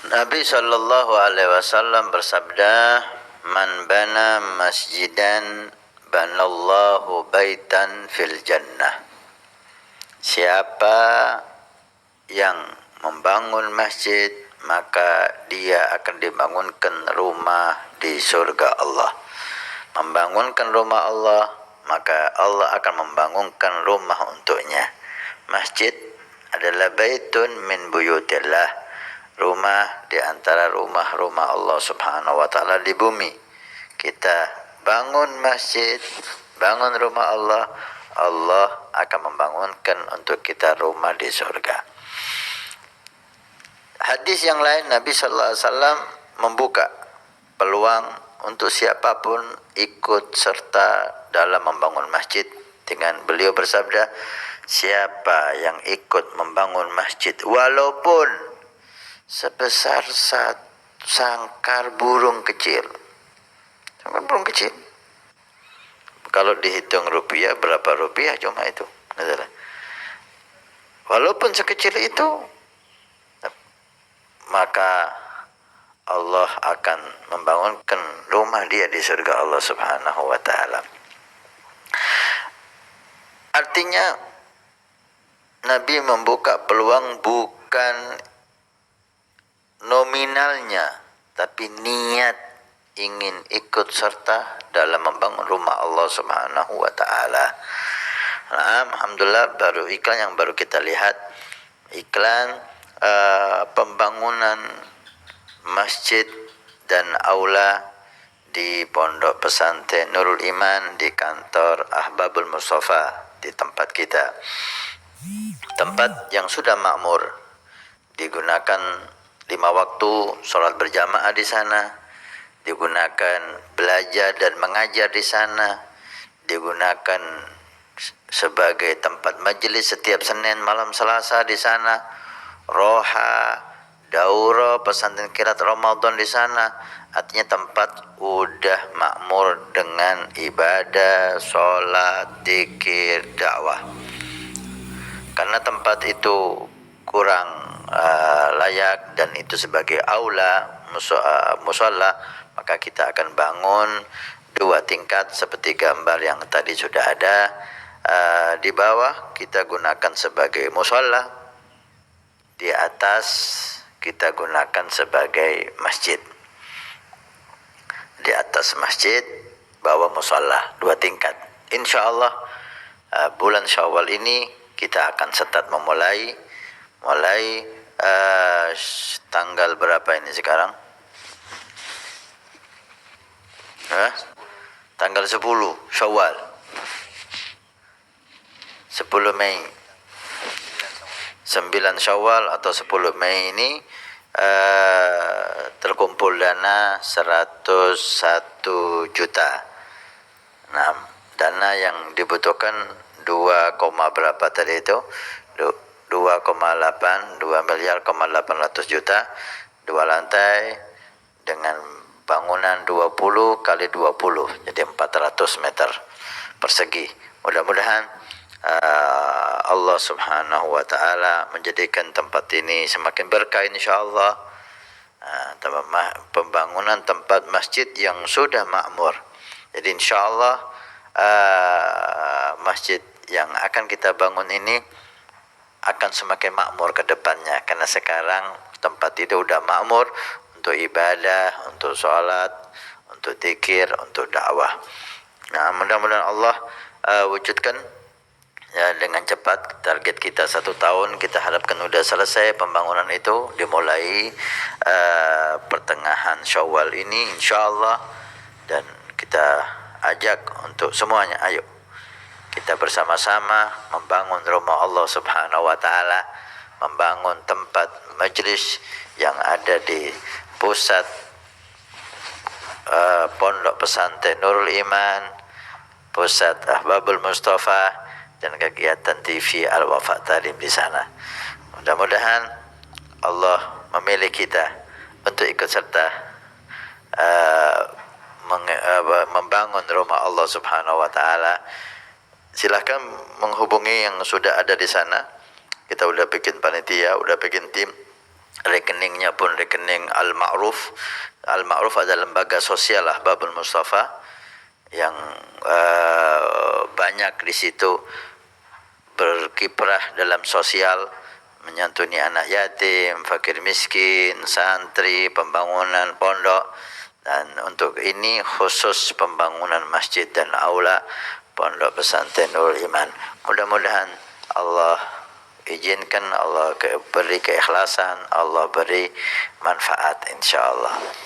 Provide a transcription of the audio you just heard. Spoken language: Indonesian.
Nabi sallallahu alaihi wasallam bersabda, "Man bana masjidan banallahu baitan fil jannah." Siapa yang membangun masjid, maka dia akan dibangunkan rumah di surga Allah. Membangunkan rumah Allah, maka Allah akan membangunkan rumah untuknya. Masjid adalah baitun min buyutillah, rumah di antara rumah-rumah Allah Subhanahu wa taala di bumi. Kita bangun masjid, bangun rumah Allah, Allah akan membangunkan untuk kita rumah di surga. Hadis yang lain, Nabi sallallahu alaihi wasallam membuka peluang untuk siapapun ikut serta dalam membangun masjid dengan beliau bersabda, siapa yang ikut membangun masjid walaupun sebesar sangkar burung kecil. Sangkar burung kecil. Kalau dihitung rupiah, berapa rupiah cuma itu. Walaupun sekecil itu, maka Allah akan membangunkan rumah dia di surga Allah Subhanahu wa taala. Artinya Nabi membuka peluang bukan nominalnya, tapi niat ingin ikut serta dalam membangun rumah Allah Subhanahu wa taala. Nah, alhamdulillah baru iklan yang baru kita lihat, iklan pembangunan masjid dan aula di Pondok Pesantren Nurul Iman di kantor Ahbabul Mustafa di tempat kita. Tempat yang sudah makmur, digunakan 5 waktu sholat berjamaah di sana, digunakan belajar dan mengajar di sana, digunakan sebagai tempat majelis setiap Senin malam Selasa di sana, roha, daurah, pesantren kilat Ramadan di sana. Artinya tempat udah makmur dengan ibadah, sholat, zikir, dakwah. Karena tempat itu kurang layak dan itu sebagai aula musalla, maka kita akan bangun 2 tingkat seperti gambar yang tadi sudah ada. Di bawah kita gunakan sebagai musalla, di atas kita gunakan sebagai masjid. Di atas masjid, bawah musalla, 2 tingkat. Insyaallah bulan Syawal ini kita akan start mulai tanggal berapa ini sekarang? Tanggal 10 Syawal, 10 Mei, 9 Syawal atau 10 Mei ini terkumpul dana 101 juta. Nah, dana yang dibutuhkan 2, berapa tadi itu? 2 miliar 800 juta, 2 lantai dengan bangunan 20 kali 20, jadi 400 meter persegi. Mudah-mudahan Allah Subhanahu wa taala menjadikan tempat ini semakin berkah insyaallah. Pembangunan tempat masjid yang sudah makmur. Jadi insyaallah masjid yang akan kita bangun ini akan semakin makmur ke depannya, karena sekarang tempat itu sudah makmur untuk ibadah, untuk sholat, untuk zikir, untuk dakwah. Nah, mudah-mudahan Allah wujudkan ya dengan cepat. Target kita 1 tahun, kita harapkan sudah selesai pembangunan itu, dimulai pertengahan Syawal ini insyaallah. Dan kita ajak untuk semuanya, ayo kita bersama-sama membangun rumah Allah Subhanahu wa taala, membangun tempat majlis yang ada di pusat Pondok Pesantren Nurul Iman, pusat Ahbabul Mustafa, dan kegiatan TV Al-Wafa Talim di sana. Mudah-mudahan Allah memilih kita untuk ikut serta membangun rumah Allah Subhanahu wa taala. Silahkan menghubungi yang sudah ada di sana. Kita udah bikin panitia, udah bikin tim. Rekeningnya pun rekening Al-Ma'ruf. Al-Ma'ruf adalah lembaga sosial Ahbabul Mustafa yang banyak di situ berkiprah dalam sosial, menyantuni anak yatim, fakir miskin, santri, pembangunan pondok. Dan untuk ini khusus pembangunan masjid dan aula Pondok Pesantren Nurul Iman. Mudah-mudahan Allah izinkan, Allah beri keikhlasan, Allah beri manfaat insyaallah.